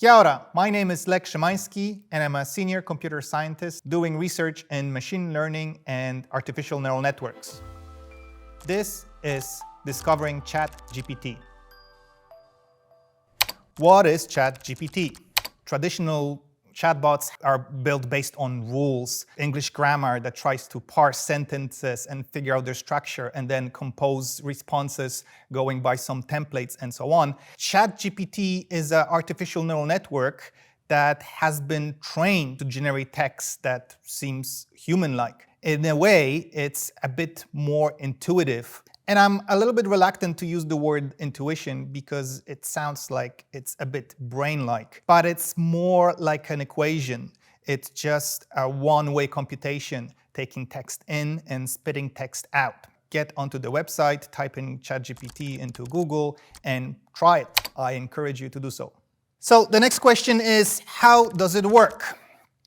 Kia ora, my name is Lech Szymanski and I'm a senior computer scientist doing research in machine learning and artificial neural networks. This is Discovering ChatGPT. What is ChatGPT? Traditional chatbots are built based on rules, English grammar that tries to parse sentences and figure out their structure and then compose responses going by some templates and so on. ChatGPT is an artificial neural network that has been trained to generate text that seems human-like. In a way, it's a bit more intuitive. And I'm a little bit reluctant to use the word intuition because it sounds like it's a bit brain-like, but it's more like an equation. It's just a one-way computation, taking text in and spitting text out. Get onto the website, type in ChatGPT into Google and try it. I encourage you to do so. So the next question is, how does it work?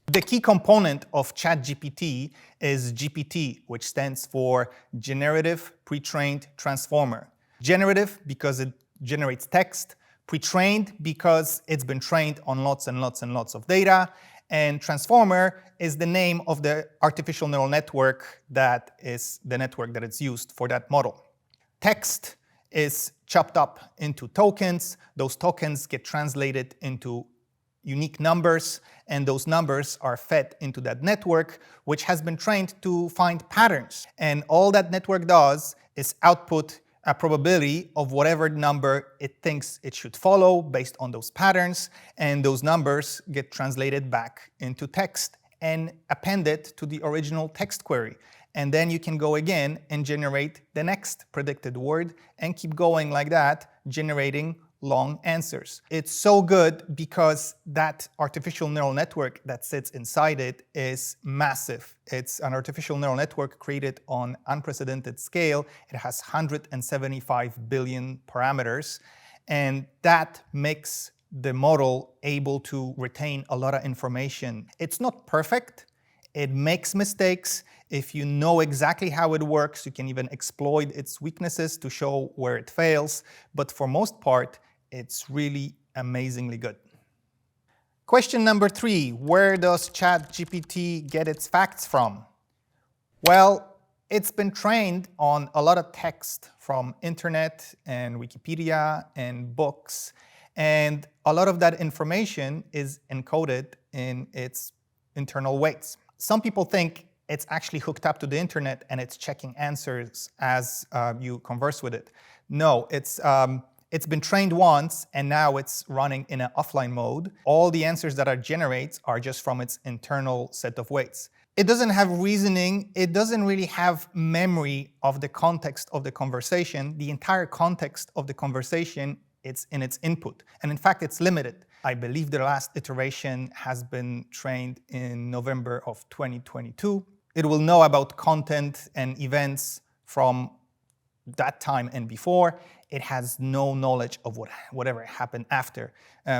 The key component of ChatGPT is GPT, which stands for Generative Pre-trained Transformer. Generative because it generates text, pre-trained because it's been trained on lots and lots and lots of data, and Transformer is the name of the artificial neural network that is the network that is used for that model. Text is chopped up into tokens. Those tokens get translated into unique numbers, and those numbers are fed into that network, which has been trained to find patterns. And all that network does is output a probability of whatever number it thinks it should follow based on those patterns, and those numbers get translated back into text and appended to the original text query. And then you can go again and generate the next predicted word and keep going like that, generating long answers. It's so good because that artificial neural network that sits inside it is massive. It's an artificial neural network created on unprecedented scale. It has 175 billion parameters, and that makes the model able to retain a lot of information. It's not perfect. It makes mistakes. If you know exactly how it works, you can even exploit its weaknesses to show where it fails. But for most part, it's really amazingly good. Question number 3, where does ChatGPT get its facts from? Well, it's been trained on a lot of text from internet and Wikipedia and books, and a lot of that information is encoded in its internal weights. Some people think it's actually hooked up to the internet and it's checking answers as you converse with it. No, it's been trained once and now it's running in an offline mode. All the answers that it generates are just from its internal set of weights. It doesn't have reasoning. It doesn't really have memory of the context of the conversation. The entire context of the conversation, it's in its input. And in fact, it's limited. I believe the last iteration has been trained in November of 2022. It will know about content and events from that time and before. It has no knowledge of whatever happened after.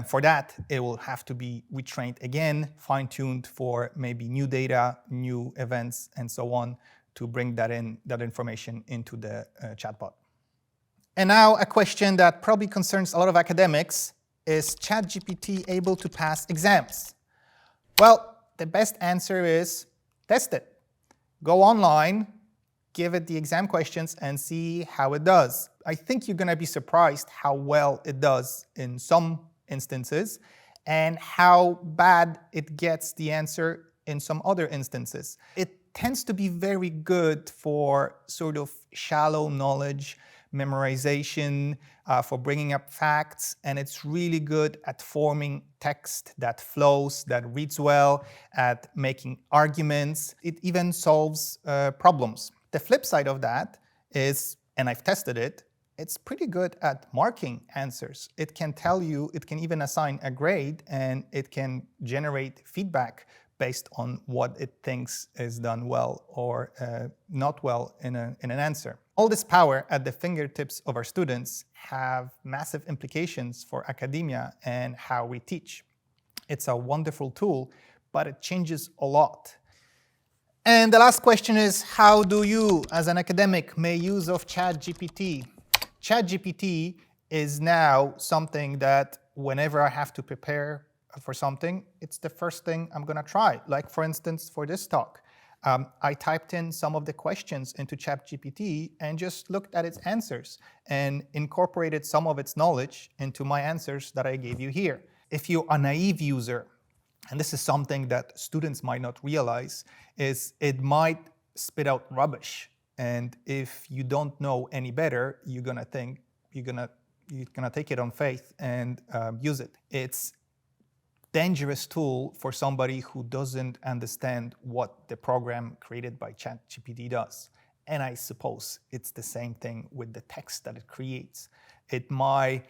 For that, it will have to be retrained again, fine-tuned for maybe new data, new events, and so on to bring that information into the chatbot. And now a question that probably concerns a lot of academics: is ChatGPT able to pass exams? Well, the best answer is test it. Go online, give it the exam questions and see how it does. I think you're going to be surprised how well it does in some instances and how bad it gets the answer in some other instances. It tends to be very good for sort of shallow knowledge, memorization, for bringing up facts, and it's really good at forming text that flows, that reads well, at making arguments. It even solves problems. The flip side of that is, and I've tested it, it's pretty good at marking answers. It can tell you, it can even assign a grade, and it can generate feedback based on what it thinks is done well or not well in an answer. All this power at the fingertips of our students have massive implications for academia and how we teach. It's a wonderful tool, but it changes a lot. And the last question is, how do you, as an academic, make use of ChatGPT? ChatGPT is now something that whenever I have to prepare for something, it's the first thing I'm going to try. Like, for instance, for this talk, I typed in some of the questions into ChatGPT and just looked at its answers and incorporated some of its knowledge into my answers that I gave you here. If you're a naive user, and this is something that students might not realize, is it might spit out rubbish. And if you don't know any better, you're gonna think, you're gonna take it on faith and use it. It's dangerous tool for somebody who doesn't understand what the program created by ChatGPT does. And I suppose it's the same thing with the text that it creates. It might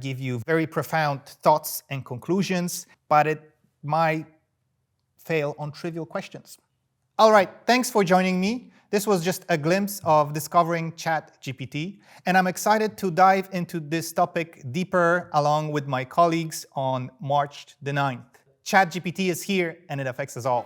give you very profound thoughts and conclusions, but it might fail on trivial questions. All right, thanks for joining me. This was just a glimpse of discovering ChatGPT, and I'm excited to dive into this topic deeper along with my colleagues on March the 9th. ChatGPT is here, and it affects us all.